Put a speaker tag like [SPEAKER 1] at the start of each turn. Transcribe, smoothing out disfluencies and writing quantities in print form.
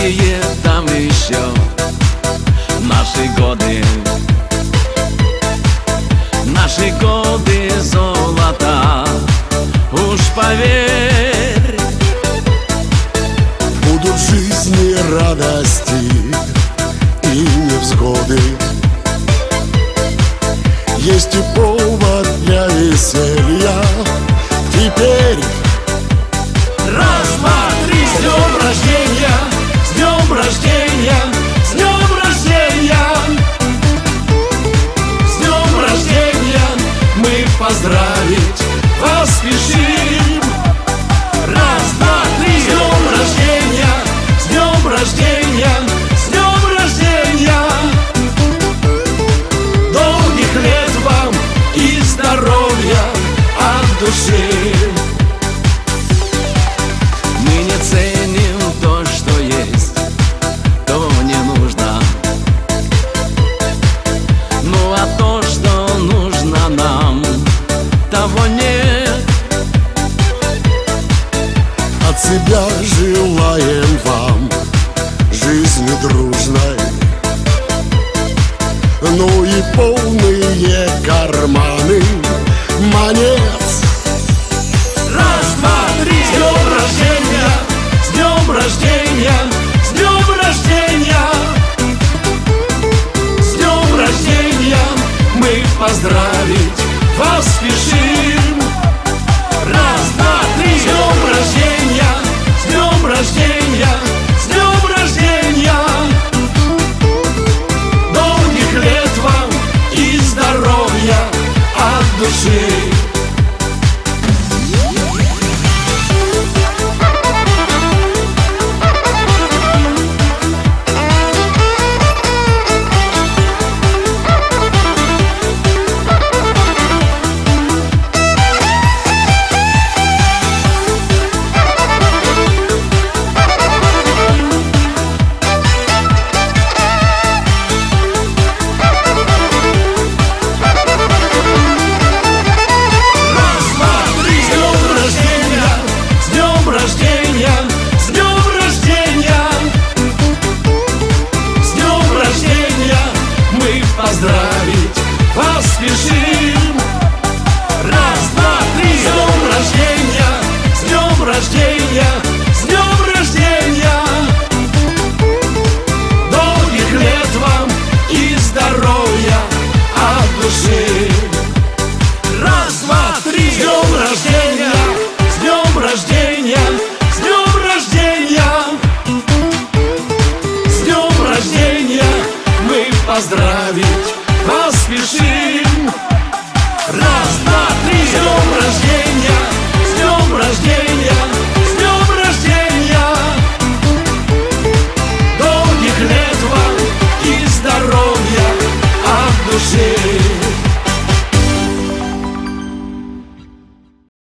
[SPEAKER 1] какие там еще наши годы золота. Уж поверь,
[SPEAKER 2] будут в жизни радости и невзгоды. Есть и повод для веселья. Теперь
[SPEAKER 1] раз, два, три, с днем рождения, с днем рождения, с днем рождения, с днем рождения мы поздравить вас спешим. Раз, два, три, с днем рождения, с днем рождения, с днем рождения. Долгих лет вам и здоровья от души. Мы не ценим то, что есть, то не нужно. Ну а то, что нужно нам, того нет.
[SPEAKER 2] от себя желаем вам жизни дружной, ну и полные карманы монет.
[SPEAKER 1] Раз, два, три, с днем рождения, с днем рождения, с днем рождения, с днем рождения мы поздравить вас спешим. Раз, два, три, с днем рождения, с днем рождения, с днем рождения. Долгих лет вам и здоровья от души. Поздравить вас спешим. Раз, два, три, с днем рождения, с днем рождения, с днем рождения. Долгих лет вам и здоровья от души. Раз, два, три, с днем рождения, с днем рождения, с днем рождения. С днем рождения мы поздравить вас спешим. Раз, два, три, с днем рождения.